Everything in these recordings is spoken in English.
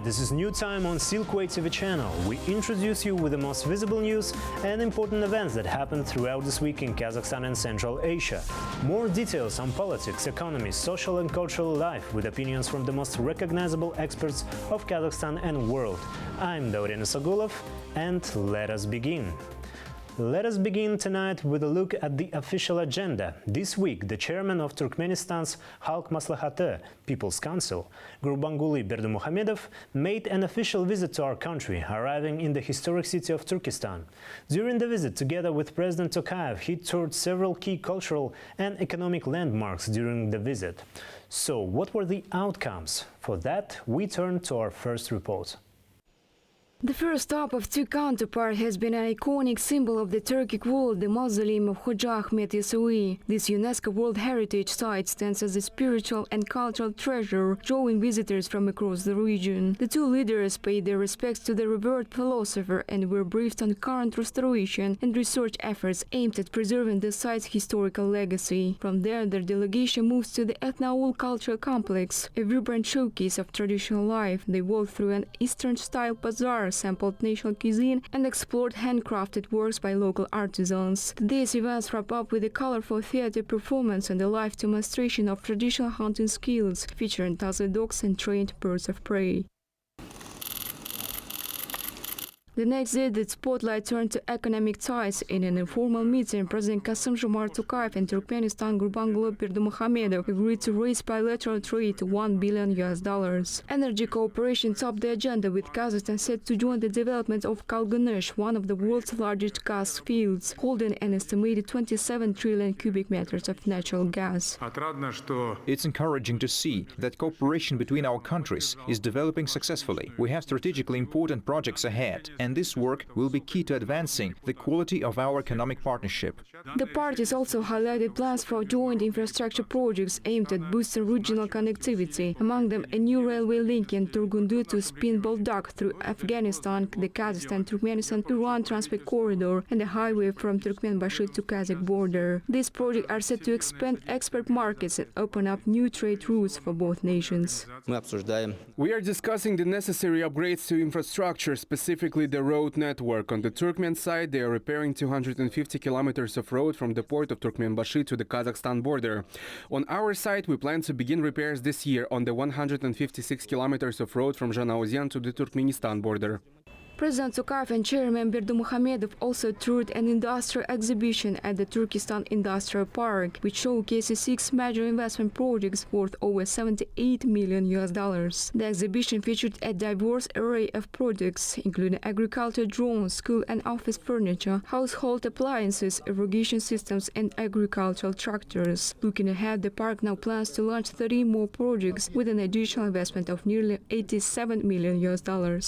this is New Time on Silkway TV channel. We introduce you with the most visible news and important events that happened throughout this week in Kazakhstan and Central Asia. More details on politics, economy, social and cultural life with opinions from the most recognizable experts of Kazakhstan and world. I'm Dauren Isagulov, and let us begin. Let us begin tonight with a look at the official agenda. This week, the chairman of Turkmenistan's Halk Maslahatı People's Council, Gurbanguly Berdimuhamedov, made an official visit to our country, arriving in the historic city of Turkestan. During the visit, together with President Tokayev, he toured several key cultural and economic landmarks during the visit. So, what were the outcomes? For that, we turn to our first report. The first stop of two counterparts has been an iconic symbol of the Turkic world, the mausoleum of Hoja Ahmet Yesevi. This UNESCO World Heritage Site stands as a spiritual and cultural treasure, drawing visitors from across the region. The two leaders paid their respects to the revered philosopher and were briefed on current restoration and research efforts aimed at preserving the site's historical legacy. From there, their delegation moves to the Ethnaul Cultural Complex, a vibrant showcase of traditional life. They walked through an Eastern-style bazaar, sampled national cuisine and explored handcrafted works by local artisans. Today's events wrap up with a colorful theater performance and a live demonstration of traditional hunting skills, featuring tussle dogs and trained birds of prey. The next day, the spotlight turned to economic ties. In an informal meeting, President Kassym-Jomart Tokayev and Turkmenistan Gurbanguly Berdimuhamedov agreed to raise bilateral trade to $1 billion. Energy cooperation topped the agenda, with Kazakhstan set to join the development of Kalganysh, one of the world's largest gas fields, holding an estimated 27 trillion cubic meters of natural gas. It's encouraging to see that cooperation between our countries is developing successfully. We have strategically important projects ahead, and this work will be key to advancing the quality of our economic partnership. The parties also highlighted plans for joint infrastructure projects aimed at boosting regional connectivity, among them a new railway link in Turgundu to Spin Boldak through Afghanistan, the Kazakhstan-Turkmenistan-Iran transport corridor, and a highway from Turkmenbashi to Kazakh border. These projects are set to expand export markets and open up new trade routes for both nations. We are discussing the necessary upgrades to infrastructure, specifically the road network. On the Turkmen side, they are repairing 250 kilometers of road from the port of Turkmenbashi to the Kazakhstan border. On our side, we plan to begin repairs this year on the 156 kilometers of road from Zhanaozen to the Turkmenistan border. President Tokayev and Chairman Berdimuhamedov also toured an industrial exhibition at the Turkestan Industrial Park, which showcases 6 major investment projects worth over $78 million. The exhibition featured a diverse array of products, including agriculture drones, school and office furniture, household appliances, irrigation systems, and agricultural tractors. Looking ahead, the park now plans to launch 30 more projects with an additional investment of nearly $87 million.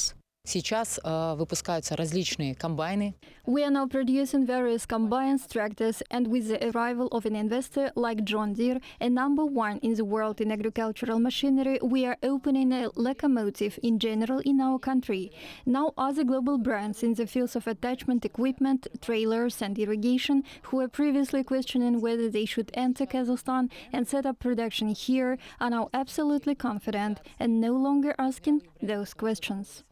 Сейчас выпускаются различные комбайны. We are now producing various combines, tractors, and with the arrival of an investor like John Deere, a #1 in the world in agricultural machinery, we are opening a locomotive in general in our country. Now other global brands in the fields of attachment equipment, trailers and irrigation, who were previously questioning whether they should enter Kazakhstan and set up production here, are now absolutely confident and no longer asking those questions.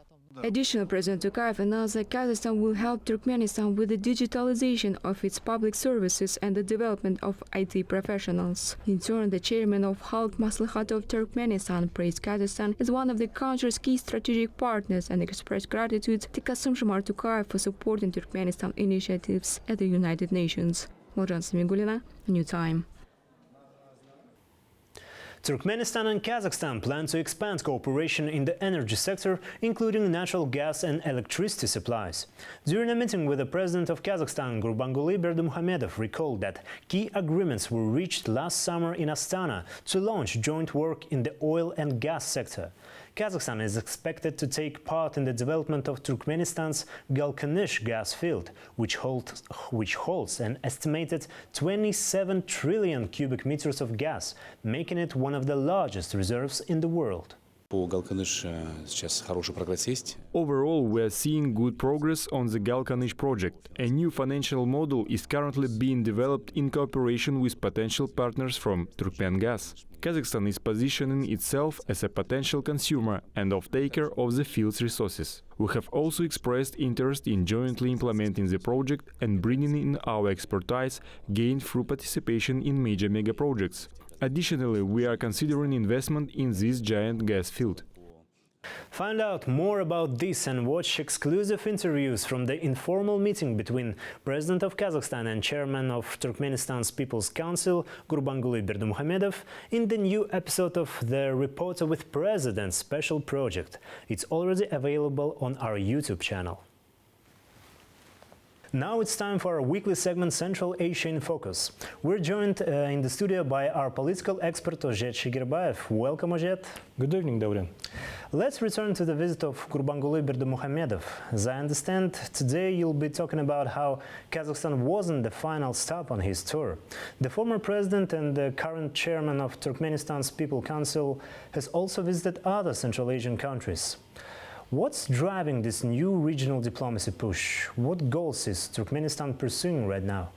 Additionally, President Tokayev announced that Kazakhstan will help Turkmenistan with the digitalization of its public services and the development of IT professionals. In turn, the chairman of Halk Maslahatı of Turkmenistan praised Kazakhstan as one of the country's key strategic partners and expressed gratitude to Kassym-Jomart Tokayev for supporting Turkmenistan initiatives at the United Nations. Marjan Semigulina, New Time. Turkmenistan and Kazakhstan plan to expand cooperation in the energy sector, including natural gas and electricity supplies. During a meeting with the president of Kazakhstan, Gurbanguly Berdimuhamedov recalled that key agreements were reached last summer in Astana to launch joint work in the oil and gas sector. Kazakhstan is expected to take part in the development of Turkmenistan's Kalganysh gas field, which holds an estimated 27 trillion cubic meters of gas, making it one of the largest reserves in the world. По Галканыш сейчас хороший прогресс есть. Overall, we are seeing good progress on the Galkanish project. A new financial model is currently being developed in cooperation with potential partners from Turkmengas. Kazakhstan is positioning itself as a potential consumer and off-taker of the field's resources. We have also expressed interest in jointly implementing the project and bringing in our expertise gained through participation in major mega projects. Additionally, we are considering investment in this giant gas field. Find out more about this and watch exclusive interviews from the informal meeting between President of Kazakhstan and Chairman of Turkmenistan's People's Council, Gurbanguly Berdimuhamedov, in the new episode of the Reporter with President special project. It's already available on our YouTube channel. Now it's time for our weekly segment Central Asia in Focus. We're joined in the studio by our political expert Ozhet Shigirbayev. Welcome, Ozhet. Good evening, Dorian. Let's return to the visit of Gurbanguly Berdimuhamedov. As I understand, today you'll be talking about how Kazakhstan wasn't the final stop on his tour. The former president and the current chairman of Turkmenistan's People's Council has also visited other Central Asian countries. What's driving this new regional diplomacy push? What goals is Turkmenistan pursuing right now?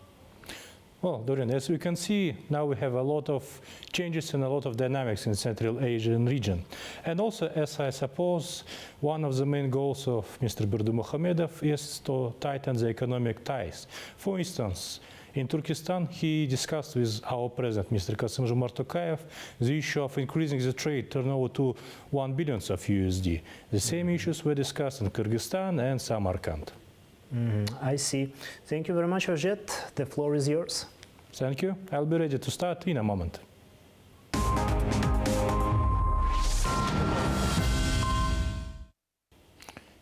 Well, Dorian, as we can see, now we have a lot of changes and a lot of dynamics in the Central Asian region. And also, as I suppose, one of the main goals of Mr. Berdimuhamedov is to tighten the economic ties. For instance, in Turkestan, he discussed with our president, Mr. Kassym-Jomart Tokayev, the issue of increasing the trade turnover to $1 billion of USD. The same issues were discussed in Kyrgyzstan and Samarkand. I see. Thank you very much, Ozhet. The floor is yours. Thank you. I'll be ready to start in a moment.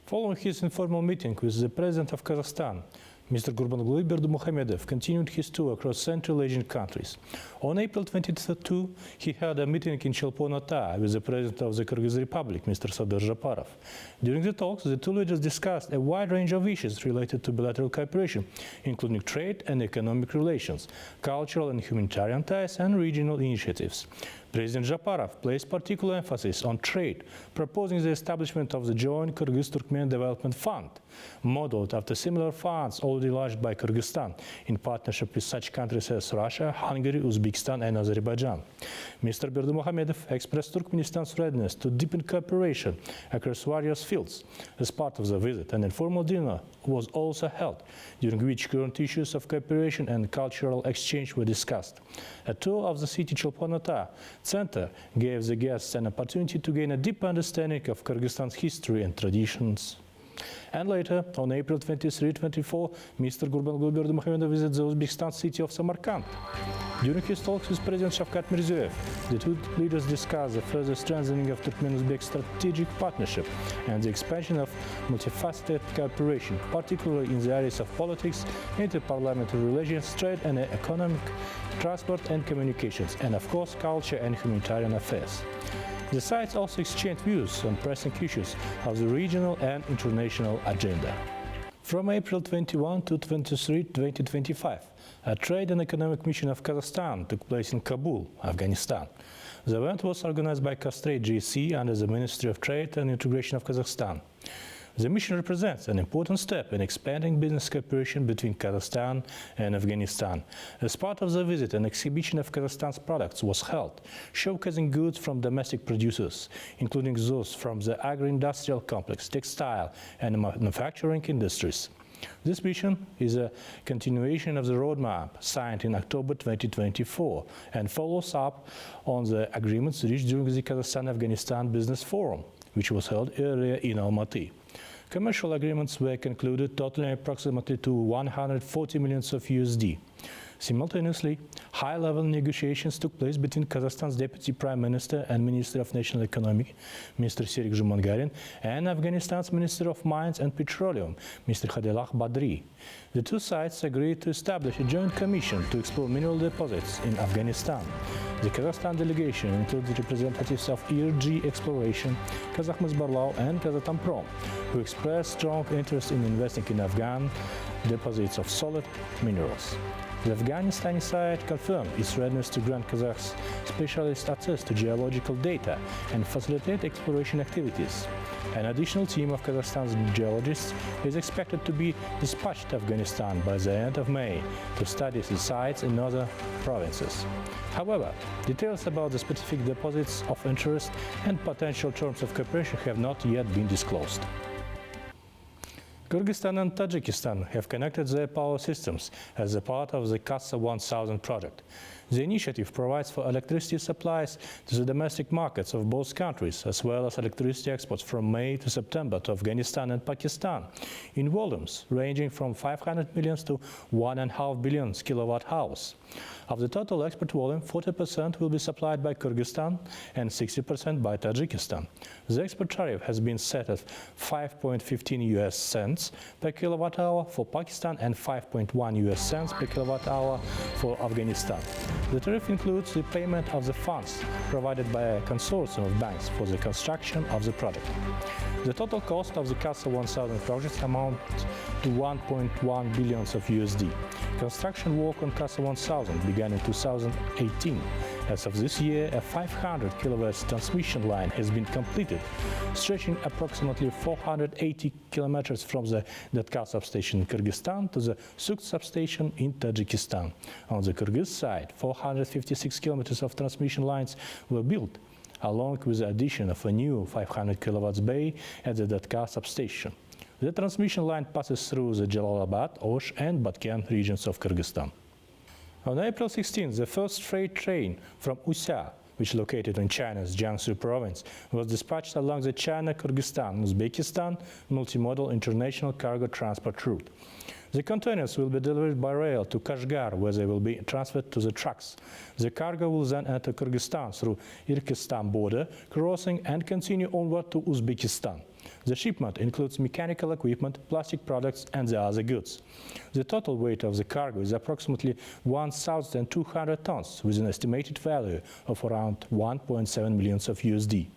Following his informal meeting with the president of Kazakhstan, Mr. Gurbanguly Berdimuhamedov continued his tour across Central Asian countries. On April 22, he had a meeting in Chelpon-Ata with the President of the Kyrgyz Republic, Mr. Sadir Japarov. During the talks, the two leaders discussed a wide range of issues related to bilateral cooperation, including trade and economic relations, cultural and humanitarian ties, and regional initiatives. President Japarov placed particular emphasis on trade, proposing the establishment of the joint Kyrgyz-Turkmen Development Fund, modeled after similar funds already launched by Kyrgyzstan in partnership with such countries as Russia, Hungary, Uzbekistan, and Azerbaijan. Mr. Berdimuhamedov expressed Turkmenistan's readiness to deepen cooperation across various fields. As part of the visit, an informal dinner was also held, during which current issues of cooperation and cultural exchange were discussed. A tour of the city Chelpon-Ata Center gave the guests an opportunity to gain a deep understanding of Kyrgyzstan's history and traditions. And later, on April 23-24, Mr. Gurbanguly Berdimuhamedov visited the Uzbekistan city of Samarkand. During his talks with President Shavkat Mirziyoyev, the two leaders discussed the further strengthening of Turkmen-Uzbek strategic partnership and the expansion of multifaceted cooperation, particularly in the areas of politics, interparliamentary relations, trade and economic, transport and communications, and of course, culture and humanitarian affairs. The sides also exchanged views on pressing issues of the regional and international agenda. From April 21 to 23, 2025, a trade and economic mission of Kazakhstan took place in Kabul, Afghanistan. The event was organized by Castrate GSC under the Ministry of Trade and Integration of Kazakhstan. The mission represents an important step in expanding business cooperation between Kazakhstan and Afghanistan. As part of the visit, an exhibition of Kazakhstan's products was held, showcasing goods from domestic producers, including those from the agro-industrial complex, textile and manufacturing industries. This mission is a continuation of the roadmap signed in October 2024 and follows up on the agreements reached during the Kazakhstan-Afghanistan Business Forum, which was held earlier in Almaty. Commercial agreements were concluded totaling approximately to 140 million of USD. Simultaneously, high-level negotiations took place between Kazakhstan's Deputy Prime Minister and Minister of National Economy, Mr. Serik Jumangarin, and Afghanistan's Minister of Mines and Petroleum, Mr. Khadillah Badri. The two sides agreed to establish a joint commission to explore mineral deposits in Afghanistan. The Kazakhstan delegation included representatives of ERG Exploration, Kazakh Mizbarlao, and Kazatomprom, who expressed strong interest in investing in Afghan deposits of solid minerals. The Afghanistani side confirmed its readiness to grant Kazakhs specialist access to geological data and facilitate exploration activities. An additional team of Kazakhstan's geologists is expected to be dispatched to Afghanistan by the end of May to study the sites in other provinces. However, details about the specific deposits of interest and potential terms of cooperation have not yet been disclosed. Kyrgyzstan and Tajikistan have connected their power systems as a part of the Kazakh 1000 project. The initiative provides for electricity supplies to the domestic markets of both countries, as well as electricity exports from May to September to Afghanistan and Pakistan, in volumes ranging from 500 million to 1.5 billion kilowatt-hours. Of the total export volume, 40% will be supplied by Kyrgyzstan and 60% by Tajikistan. The export tariff has been set at 5.15 US cents per kilowatt-hour for Pakistan and 5.1 US cents per kilowatt-hour for Afghanistan. The tariff includes the payment of the funds provided by a consortium of banks for the construction of the project. The total cost of the Kazakh 1000 project amounts to 1.1 billion of USD. Construction work on Kazakh 1000 began in 2018. As of this year, a 500 kV transmission line has been completed, stretching approximately 480 kilometers from the Datka substation in Kyrgyzstan to the Sukt substation in Tajikistan. On the Kyrgyz side, 456 kilometers of transmission lines were built, along with the addition of a new 500 kilowatts bay at the Datka substation. The transmission line passes through the Jalalabad, Osh and Batken regions of Kyrgyzstan. On April 16, the first freight train from Usa, which is located in China's Jiangsu province, was dispatched along the China-Kyrgyzstan-Uzbekistan multimodal international cargo transport route. The containers will be delivered by rail to Kashgar, where they will be transferred to the trucks. The cargo will then enter Kyrgyzstan through Irkistan border, crossing and continue onward to Uzbekistan. The shipment includes mechanical equipment, plastic products, and the other goods. The total weight of the cargo is approximately 1,200 tons, with an estimated value of around 1.7 million of USD.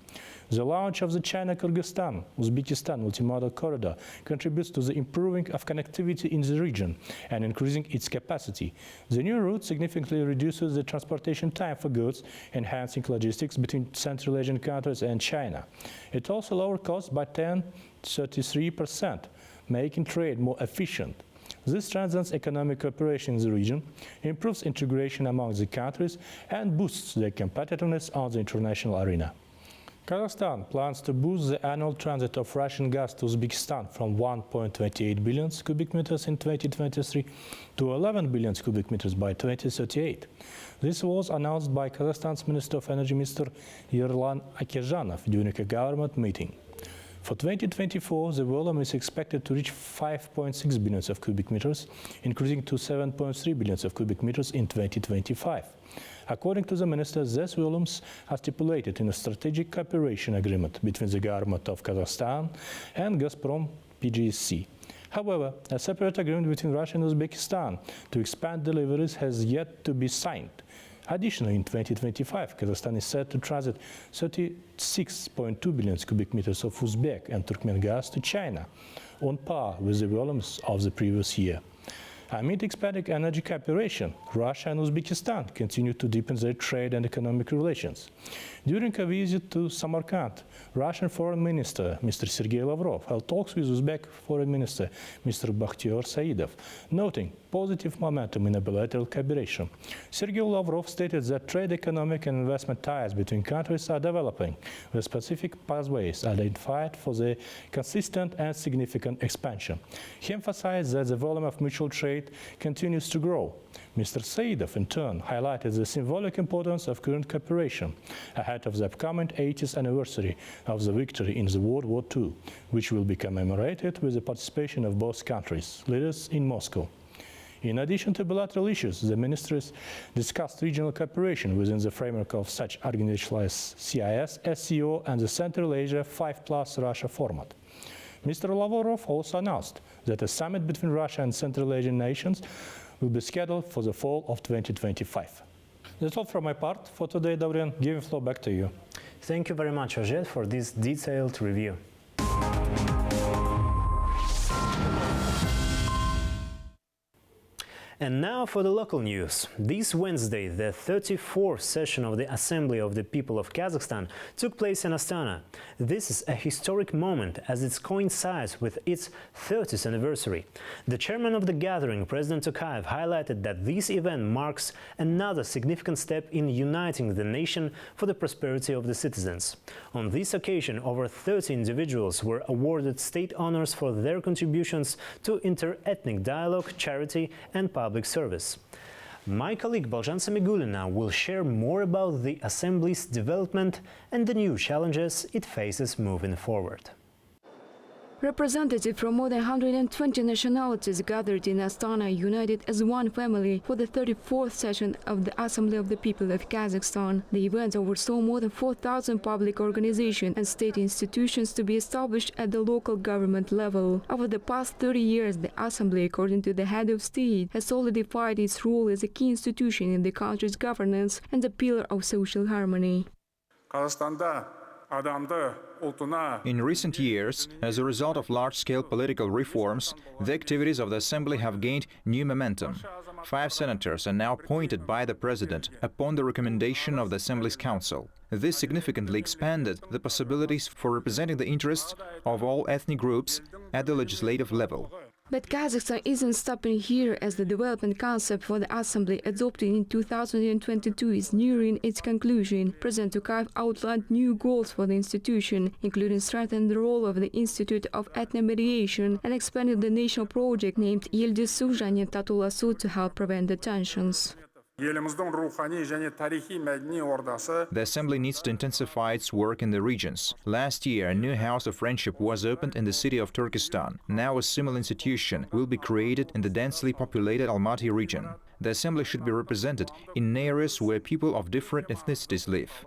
The launch of the China-Kyrgyzstan-Uzbekistan multimodal corridor contributes to the improving of connectivity in the region and increasing its capacity. The new route significantly reduces the transportation time for goods, enhancing logistics between Central Asian countries and China. It also lowers costs by 33%, making trade more efficient. This strengthens economic cooperation in the region, improves integration among the countries, and boosts their competitiveness on the international arena. Kazakhstan plans to boost the annual transit of Russian gas to Uzbekistan from 1.28 billion cubic meters in 2023 to 11 billion cubic meters by 2038. This was announced by Kazakhstan's Minister of Energy, Mr. Yerlan Akizhanov, during a government meeting. For 2024, the volume is expected to reach 5.6 billion of cubic meters, increasing to 7.3 billion of cubic meters in 2025. According to the minister, these volumes are stipulated in a strategic cooperation agreement between the government of Kazakhstan and Gazprom PGSC. However, a separate agreement between Russia and Uzbekistan to expand deliveries has yet to be signed. Additionally, in 2025, Kazakhstan is set to transit 36.2 billion cubic meters of Uzbek and Turkmen gas to China, on par with the volumes of the previous year. Amid expanding energy cooperation, Russia and Uzbekistan continue to deepen their trade and economic relations. During a visit to Samarkand, Russian Foreign Minister Mr. Sergei Lavrov held talks with Uzbek Foreign Minister Mr. Bakhtiyor Saidov, noting positive momentum in bilateral cooperation. Sergei Lavrov stated that trade, economic and investment ties between countries are developing, with specific pathways identified for their consistent and significant expansion. He emphasized that the volume of mutual trade continues to grow. Mr. Saidov, in turn, highlighted the symbolic importance of current cooperation ahead of the upcoming 80th anniversary of the victory in the World War II, which will be commemorated with the participation of both countries' leaders in Moscow. In addition to bilateral issues, the ministers discussed regional cooperation within the framework of such organizations as CIS, SCO, and the Central Asia 5+ Russia format. Mr. Lavrov also announced that a summit between Russia and Central Asian nations will be scheduled for the fall of 2025. That's all from my part for today, Dorian. Giving the floor back to you. Thank you very much, Ojet, for this detailed review. And now for the local news. This Wednesday, the 34th session of the Assembly of the People of Kazakhstan took place in Astana. This is a historic moment as it coincides with its 30th anniversary. The chairman of the gathering, President Tokayev, highlighted that this event marks another significant step in uniting the nation for the prosperity of the citizens. On this occasion, over 30 individuals were awarded state honors for their contributions to inter-ethnic dialogue, charity and public service. My colleague Balzhan Samigulina will share more about the Assembly's development and the new challenges it faces moving forward. Representatives from more than 120 nationalities gathered in Astana, united as one family for the 34th session of the Assembly of the People of Kazakhstan. The event oversaw more than 4,000 public organizations and state institutions to be established at the local government level. Over the past 30 years, the Assembly, according to the head of state, has solidified its role as a key institution in the country's governance and a pillar of social harmony. In recent years, as a result of large-scale political reforms, the activities of the Assembly have gained new momentum. 5 senators are now appointed by the President upon the recommendation of the Assembly's Council. This significantly expanded the possibilities for representing the interests of all ethnic groups at the legislative level. But Kazakhstan isn't stopping here, as the development concept for the Assembly adopted in 2022 is nearing its conclusion. President Tokayev outlined new goals for the institution, including strengthening the role of the Institute of Ethnic Mediation and expanding the national project named Yildizu және Tatulasu to help prevent the tensions. The Assembly needs to intensify its work in the regions. Last year, a new House of Friendship was opened in the city of Turkestan. Now a similar institution will be created in the densely populated Almaty region. The Assembly should be represented in areas where people of different ethnicities live.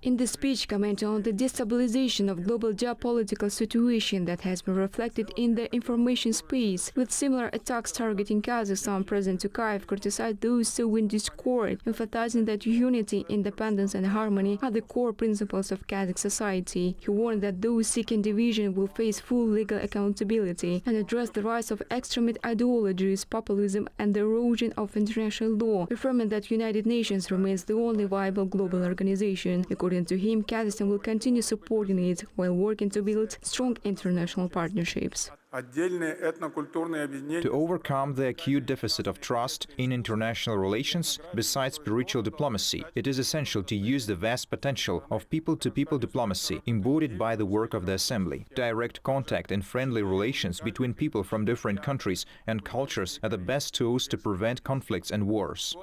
In the speech commenting on the destabilization of global geopolitical situation that has been reflected in the information space, with similar attacks targeting Kazakhstan, President Tokayev criticized those sowing discord, emphasizing that unity, independence and harmony are the core principles of Kazakh society. He warned that those seeking division will face full legal accountability and addressed the rise of extremist ideologies, populism and the erosion of international law, affirming that United Nations remains the only viable global organization. According to him, Kazakhstan will continue supporting it while working to build strong international partnerships. To overcome the acute deficit of trust in international relations, besides spiritual diplomacy, it is essential to use the vast potential of people-to-people diplomacy embodied by the work of the Assembly. Direct contact and friendly relations between people from different countries and cultures are the best tools to prevent conflicts and wars.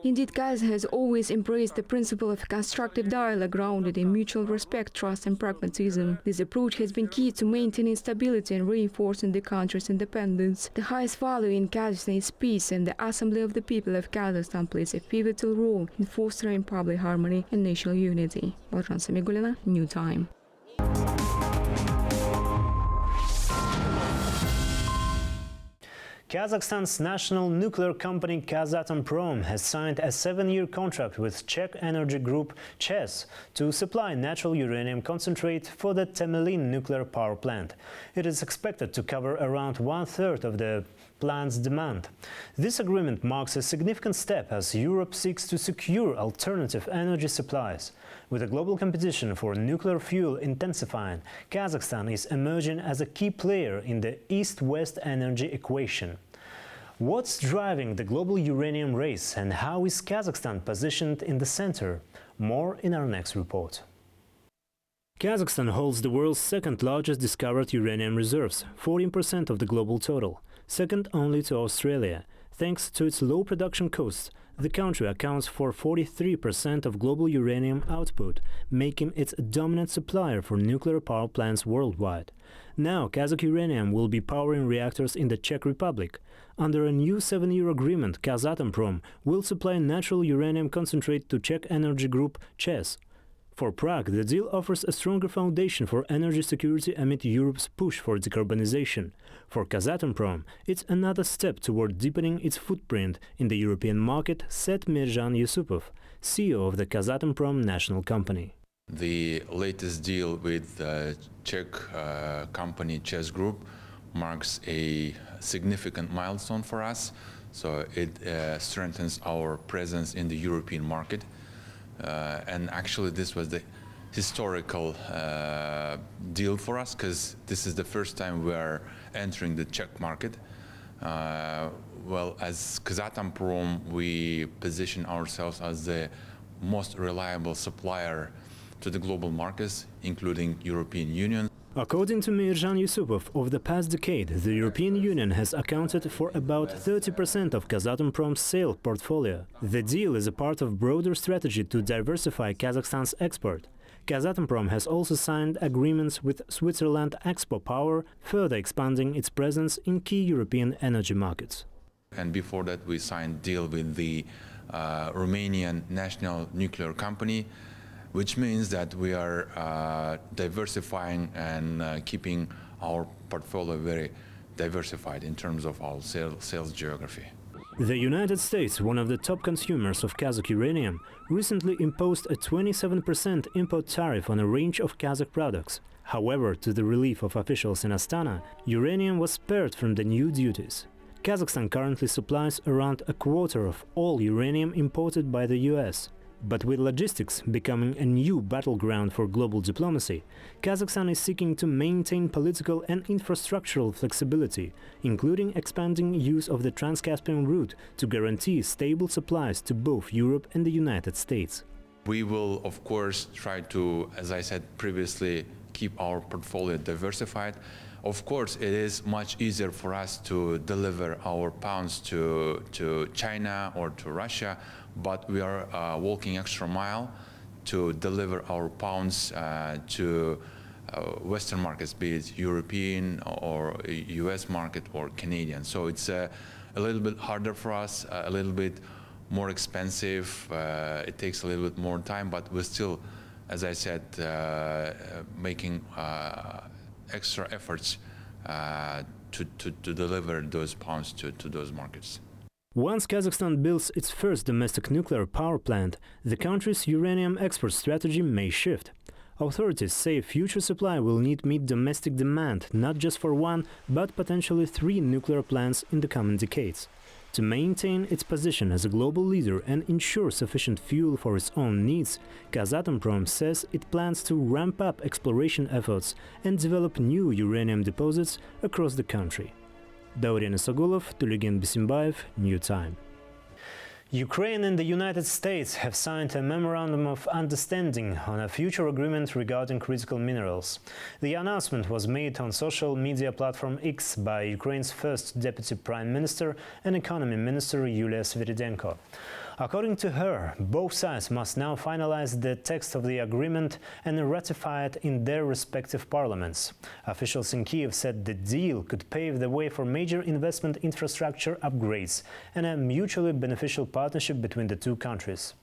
Indeed, Kazakhstan has always embraced the principle of constructive dialogue grounded in mutual respect, trust and pragmatism. This approach has been key to maintaining stability and reinforcing the country's independence. The highest value in Kazakhstan is peace, and the Assembly of the People of Kazakhstan plays a pivotal role in fostering public harmony and national unity. Balzhan Samigulina, New Time. Kazakhstan's national nuclear company Kazatomprom has signed a 7-year contract with Czech energy group ČEZ to supply natural uranium concentrate for the Temelin nuclear power plant. It is expected to cover around 1/3 of the plant's demand. This agreement marks a significant step as Europe seeks to secure alternative energy supplies. With a global competition for nuclear fuel intensifying, Kazakhstan is emerging as a key player in the East-West energy equation. What's driving the global uranium race, and how is Kazakhstan positioned in the center? More in our next report. Kazakhstan holds the world's second-largest discovered uranium reserves, 14% of the global total, second only to Australia. Thanks to its low production costs, the country accounts for 43% of global uranium output, making it a dominant supplier for nuclear power plants worldwide. Now, Kazakh uranium will be powering reactors in the Czech Republic. Under a new 7-year agreement, Kazatomprom will supply natural uranium concentrate to Czech energy group ČEZ. For Prague, the deal offers a stronger foundation for energy security amid Europe's push for decarbonization. For Kazatomprom, it's another step toward deepening its footprint in the European market, said Mirjan Yusupov, CEO of the Kazatomprom national company. The latest deal with the Czech company ČEZ Group marks a significant milestone for us. So it strengthens our presence in the European market. And actually this was the historical deal for us, because this is the first time we are entering the Czech market. Well, as Kazatomprom, we position ourselves as the most reliable supplier to the global markets, including European Union. According to Mirjan Yusupov, over the past decade, the European Union has accounted for about 30% of Kazatomprom's sale portfolio. The deal is a part of broader strategy to diversify Kazakhstan's export. Kazatomprom has also signed agreements with Switzerland Expo Power, further expanding its presence in key European energy markets. And before that, we signed a deal with the Romanian national nuclear company, which means that we are diversifying and keeping our portfolio very diversified in terms of our sales geography. The United States, one of the top consumers of Kazakh uranium, recently imposed a 27% import tariff on a range of Kazakh products. However, to the relief of officials in Astana, uranium was spared from the new duties. Kazakhstan currently supplies around a quarter of all uranium imported by the US. But with logistics becoming a new battleground for global diplomacy, Kazakhstan is seeking to maintain political and infrastructural flexibility, including expanding use of the Trans-Caspian route to guarantee stable supplies to both Europe and the United States. We will, of course, try to, as I said previously, keep our portfolio diversified. Of course, it is much easier for us to deliver our pounds to China or to Russia, but we are walking extra mile to deliver our pounds to Western markets, be it European or US market or Canadian. So it's a little bit harder for us, a little bit more expensive, it takes a little bit more time, but we're still, as I said, making extra efforts to deliver those pounds to those markets. Once Kazakhstan builds its first domestic nuclear power plant, the country's uranium export strategy may shift. Authorities say future supply will need to meet domestic demand not just for one, but potentially 3 nuclear plants in the coming decades. To maintain its position as a global leader and ensure sufficient fuel for its own needs, Kazatomprom says it plans to ramp up exploration efforts and develop new uranium deposits across the country. Daurian Isagulov, Tuligin Bisimbaev, New Time. Ukraine and the United States have signed a memorandum of understanding on a future agreement regarding critical minerals. The announcement was made on social media platform X by Ukraine's first Deputy Prime Minister and Economy Minister Yulia Sviridenko. According to her, both sides must now finalize the text of the agreement and ratify it in their respective parliaments. Officials in Kyiv said the deal could pave the way for major investment infrastructure upgrades and a mutually beneficial partnership between the two countries.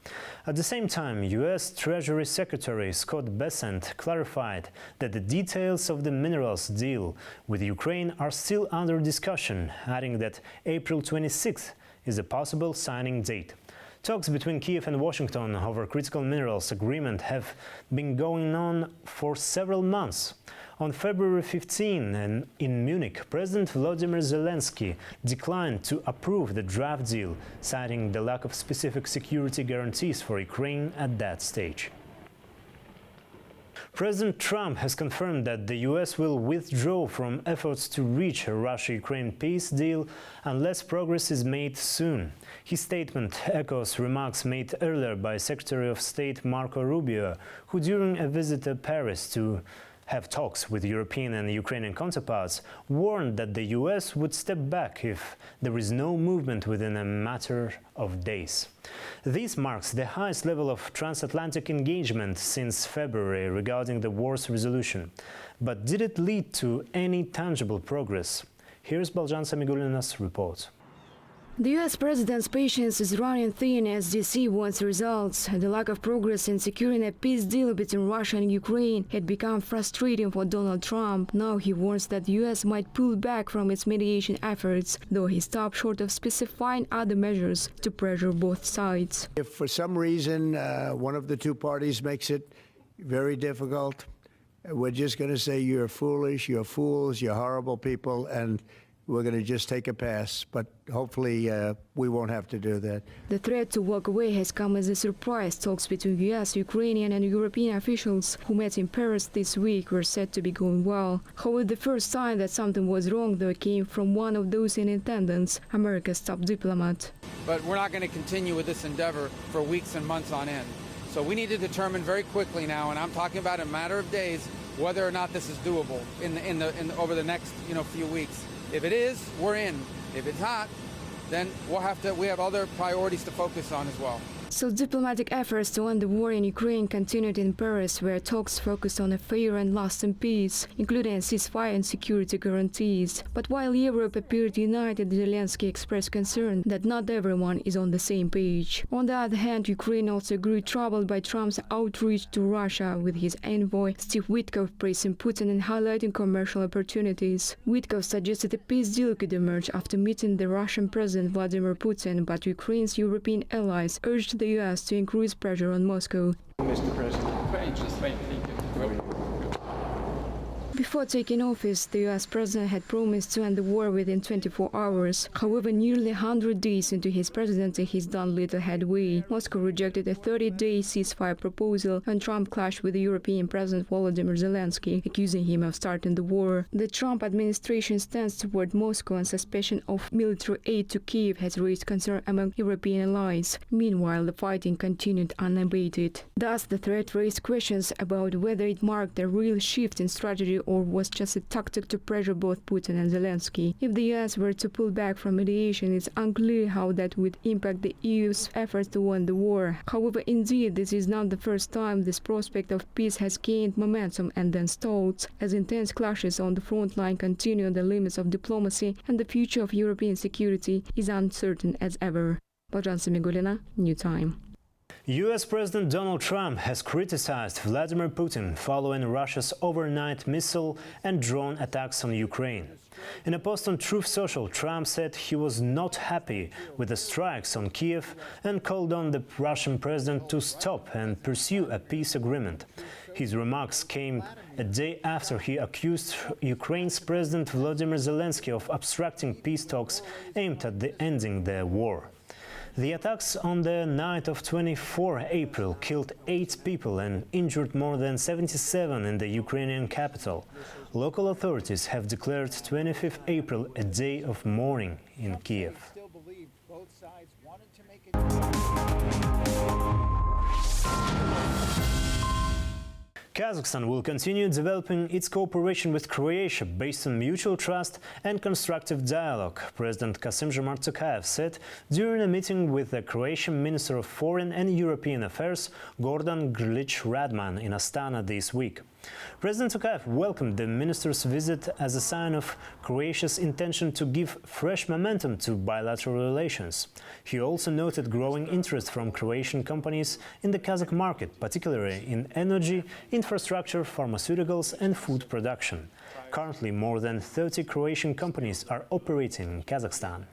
At the same time, US Treasury Secretary Scott Bessent clarified that the details of the minerals deal with Ukraine are still under discussion, adding that April 26th is a possible signing date. Talks between Kyiv and Washington over critical minerals agreement have been going on for several months. On February 15 in Munich, President Volodymyr Zelensky declined to approve the draft deal, citing the lack of specific security guarantees for Ukraine at that stage. President Trump has confirmed that the US will withdraw from efforts to reach a Russia-Ukraine peace deal unless progress is made soon. His statement echoes remarks made earlier by Secretary of State Marco Rubio, who during a visit to Paris to have talks with European and Ukrainian counterparts, warned that the US would step back if there is no movement within a matter of days. This marks the highest level of transatlantic engagement since February regarding the war's resolution. But did it lead to any tangible progress? Here's Baljan Samigulina's report. The US president's patience is running thin as DC wants results. The lack of progress in securing a peace deal between Russia and Ukraine had become frustrating for Donald Trump. Now he warns that the US might pull back from its mediation efforts, though he stopped short of specifying other measures to pressure both sides. If for some reason one of the two parties makes it very difficult, we're just going to say you're foolish, you're fools, you're horrible people, and we're going to just take a pass. But hopefully we won't have to do that. The threat to walk away has come as a surprise. Talks between US, Ukrainian and European officials who met in Paris this week were said to be going well. However, the first sign that something was wrong, though, came from one of those in attendance, America's top diplomat. But we're not going to continue with this endeavor for weeks and months on end. So we need to determine very quickly now, and I'm talking about in a matter of days, whether or not this is doable over the next few weeks. If it is, we're in. If it's not, then we have other priorities to focus on as well. So diplomatic efforts to end the war in Ukraine continued in Paris, where talks focused on a fair and lasting peace, including a ceasefire and security guarantees. But while Europe appeared united, Zelensky expressed concern that not everyone is on the same page. On the other hand, Ukraine also grew troubled by Trump's outreach to Russia, with his envoy Steve Witkoff praising Putin and highlighting commercial opportunities. Witkoff suggested a peace deal could emerge after meeting the Russian President Vladimir Putin, but Ukraine's European allies urged the US to increase pressure on Moscow. Mr. President, Before taking office, the US president had promised to end the war within 24 hours. However, nearly 100 days into his presidency, he's done little headway. Moscow rejected a 30-day ceasefire proposal, and Trump clashed with the European President Volodymyr Zelensky, accusing him of starting the war. The Trump administration's stance toward Moscow and suspension of military aid to Kyiv has raised concern among European allies. Meanwhile, the fighting continued unabated. Thus, the threat raised questions about whether it marked a real shift in strategy or was just a tactic to pressure both Putin and Zelensky. If the US were to pull back from mediation, it's unclear how that would impact the EU's efforts to end the war. However, indeed, this is not the first time this prospect of peace has gained momentum and then stalled, as intense clashes on the front line continue on the limits of diplomacy, and the future of European security is uncertain as ever. Baljan Semigulina, New Time. US President Donald Trump has criticized Vladimir Putin following Russia's overnight missile and drone attacks on Ukraine. In a post on Truth Social, Trump said he was not happy with the strikes on Kyiv and called on the Russian president to stop and pursue a peace agreement. His remarks came a day after he accused Ukraine's President Volodymyr Zelensky of obstructing peace talks aimed at ending the war. The attacks on the night of 24 April killed 8 people and injured more than 77 in the Ukrainian capital. Local authorities have declared 25th April a day of mourning in Kyiv. Kazakhstan will continue developing its cooperation with Croatia based on mutual trust and constructive dialogue, President Kassym-Jomart Tokayev said during a meeting with the Croatian Minister of Foreign and European Affairs, Gordan Grlić-Radman, in Astana this week. President Tokayev welcomed the minister's visit as a sign of Croatia's intention to give fresh momentum to bilateral relations. He also noted growing interest from Croatian companies in the Kazakh market, particularly in energy, infrastructure, pharmaceuticals and food production. Currently, more than 30 Croatian companies are operating in Kazakhstan.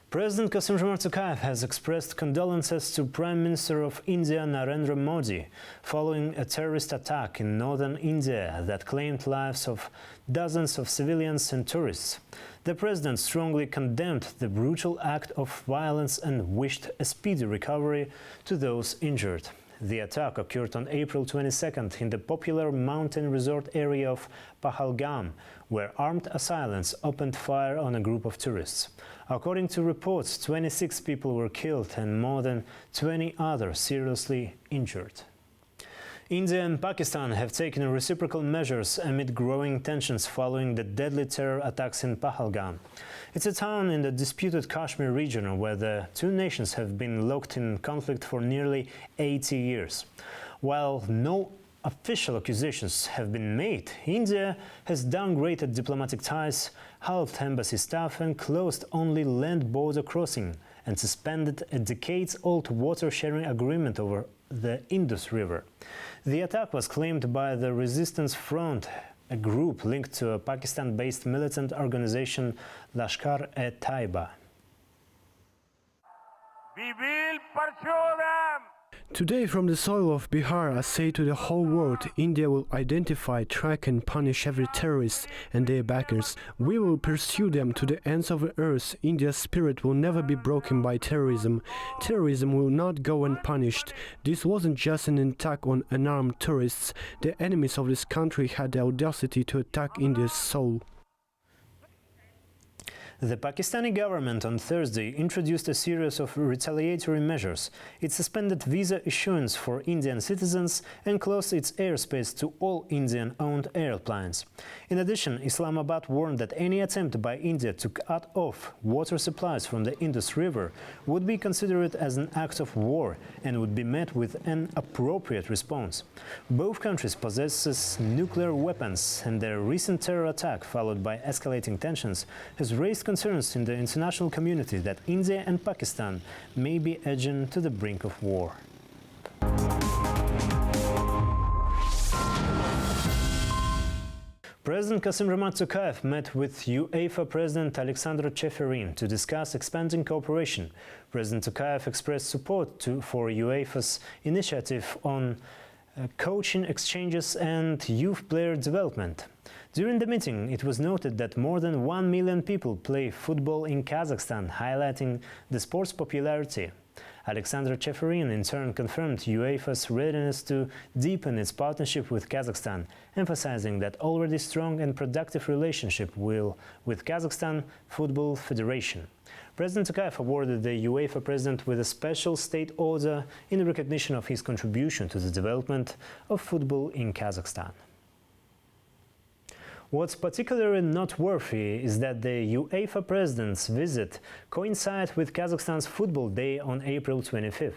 President Kassym-Jomart Tokayev has expressed condolences to Prime Minister of India Narendra Modi following a terrorist attack in northern India that claimed lives of dozens of civilians and tourists. The president strongly condemned the brutal act of violence and wished a speedy recovery to those injured. The attack occurred on April 22nd in the popular mountain resort area of Pahalgam, where armed assailants opened fire on a group of tourists. According to reports, 26 people were killed and more than 20 others seriously injured. India and Pakistan have taken reciprocal measures amid growing tensions following the deadly terror attacks in Pahalgam. It's a town in the disputed Kashmir region where the two nations have been locked in conflict for nearly 80 years. While no official accusations have been made, India has downgraded diplomatic ties, halved embassy staff and closed only land border crossing and suspended a decades-old water-sharing agreement over the Indus River. The attack was claimed by the Resistance Front, a group linked to a Pakistan-based militant organization Lashkar-e-Taiba. Today, from the soil of Bihar, I say to the whole world, India will identify, track and punish every terrorist and their backers. We will pursue them to the ends of the earth. India's spirit will never be broken by terrorism. Terrorism will not go unpunished. This wasn't just an attack on unarmed tourists. The enemies of this country had the audacity to attack India's soul. The Pakistani government on Thursday introduced a series of retaliatory measures. It suspended visa issuance for Indian citizens and closed its airspace to all Indian-owned airplanes. In addition, Islamabad warned that any attempt by India to cut off water supplies from the Indus River would be considered as an act of war and would be met with an appropriate response. Both countries possess nuclear weapons, and their recent terror attack, followed by escalating tensions, has raised concerns in the international community that India and Pakistan may be edging to the brink of war. President Kassym-Jomart Tokayev met with UEFA President Alexander Cheferin to discuss expanding cooperation. President Tokayev expressed support for UEFA's initiative on coaching exchanges and youth player development. During the meeting, it was noted that more than 1 million people play football in Kazakhstan, highlighting the sport's popularity. Alexander Cheferin in turn confirmed UEFA's readiness to deepen its partnership with Kazakhstan, emphasizing that already strong and productive relationship with Kazakhstan Football Federation. President Tokayev awarded the UEFA president with a special state order in recognition of his contribution to the development of football in Kazakhstan. What's particularly noteworthy is that the UEFA president's visit coincides with Kazakhstan's Football Day on April 25th.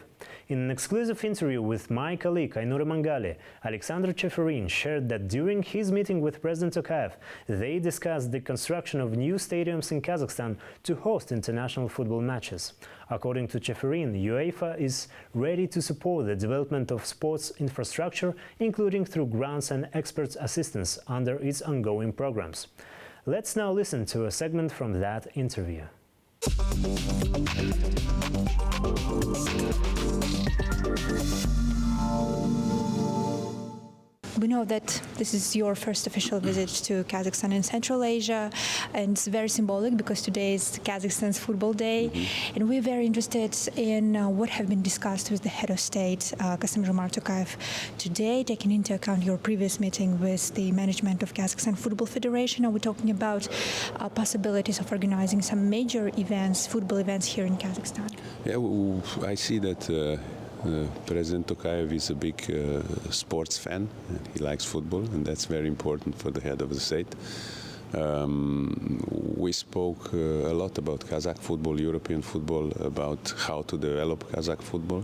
In an exclusive interview with my colleague Aynur Mangali, Alexander Cheferin shared that during his meeting with President Tokayev, they discussed the construction of new stadiums in Kazakhstan to host international football matches. According to Cheferin, UEFA is ready to support the development of sports infrastructure, including through grants and expert assistance under its ongoing programs. Let's now listen to a segment from that interview. We know that this is your first official visit to Kazakhstan in Central Asia, and it's very symbolic because today is Kazakhstan's Football Day, and we're very interested in what have been discussed with the head of state, Kassym-Jomart Tokayev, today, taking into account your previous meeting with the management of Kazakhstan Football Federation. Are we talking about possibilities of organizing some major events, football events here in Kazakhstan? Yeah, I see that President Tokayev is a big sports fan. He likes football, and that's very important for the head of the state. We spoke a lot about Kazakh football, European football, about how to develop Kazakh football.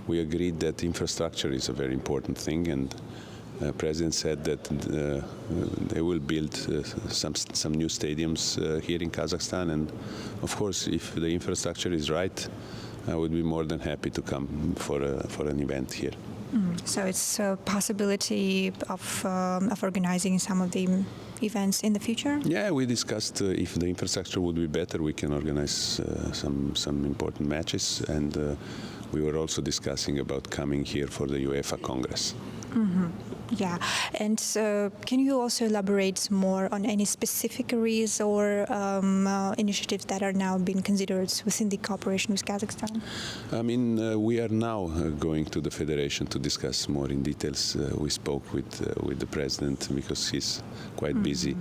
We agreed that infrastructure is a very important thing, and the President said that they will build some new stadiums here in Kazakhstan, and of course, if the infrastructure is right, I would be more than happy to come for an event here. So it's a possibility of organizing some of the events in the future? Yeah, we discussed if the infrastructure would be better, we can organize some important matches, and we were also discussing about coming here for the UEFA Congress. Yeah, and can you also elaborate more on any specific areas or initiatives that are now being considered within the cooperation with Kazakhstan? I mean, we are now going to the Federation to discuss more in details. We spoke with the President because he's quite busy,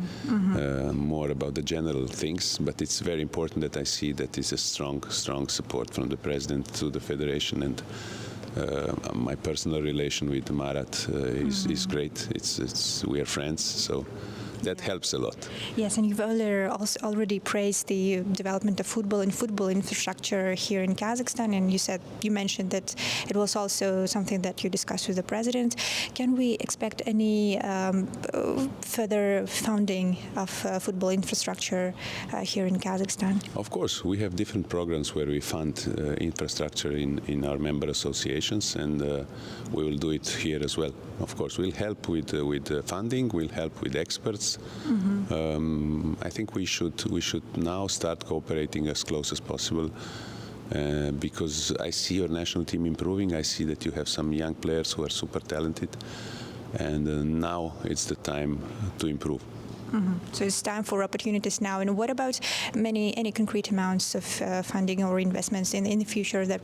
more about the general things, but it's very important that I see that it's a strong support from the President to the Federation, and my personal relation with Marat is great. We are friends, so that helps a lot. Yes, and you've earlier also already praised the development of football and football infrastructure here in Kazakhstan, and you mentioned that it was also something that you discussed with the President. Can we expect any further funding of football infrastructure here in Kazakhstan? Of course, we have different programs where we fund infrastructure in our member associations, and we will do it here as well. Of course, we'll help with funding, we'll help with experts. I think we should now start cooperating as close as possible because I see your national team improving. I see that you have some young players who are super talented, and now it's the time to improve. So it's time for opportunities now. And what about any concrete amounts of funding or investments in the future that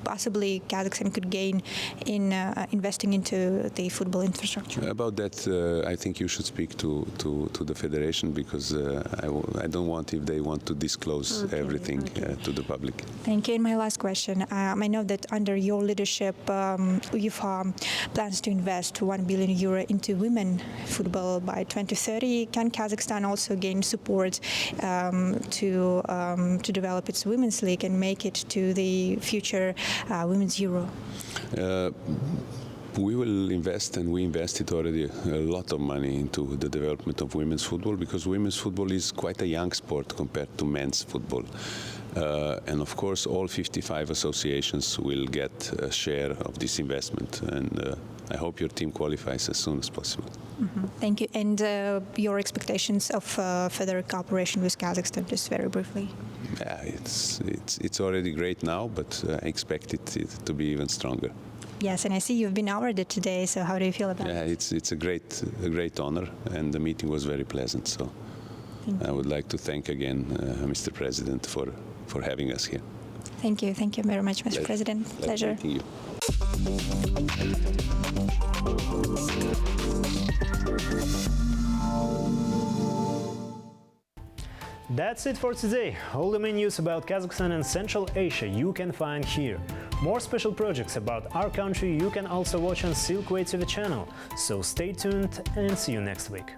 possibly Kazakhstan could gain in investing into the football infrastructure? About that, I think you should speak to the federation, because I don't want if they want to disclose everything to the public. Thank you. And my last question. I know that under your leadership, UEFA plans to invest €1 billion into women football by 2030. Can Kazakhstan also gain support to develop its women's league and make it to the future Women's Euro? We will invest, and we invested already a lot of money into the development of women's football, because women's football is quite a young sport compared to men's football. And of course, all 55 associations will get a share of this investment, and I hope your team qualifies as soon as possible. Thank you. And your expectations of further cooperation with Kazakhstan, just very briefly? Yeah, it's already great now, but I expect it to be even stronger. Yes, and I see you've been awarded today, so how do you feel about it? Yeah, it's a great honor, and the meeting was very pleasant. So I would like to thank again Mr. President for having us here. Thank you very much, Mr. President. Pleasure. Thank you. That's it for today. All the main news about Kazakhstan and Central Asia you can find here. More special projects about our country you can also watch on Silkway TV channel. So stay tuned and see you next week.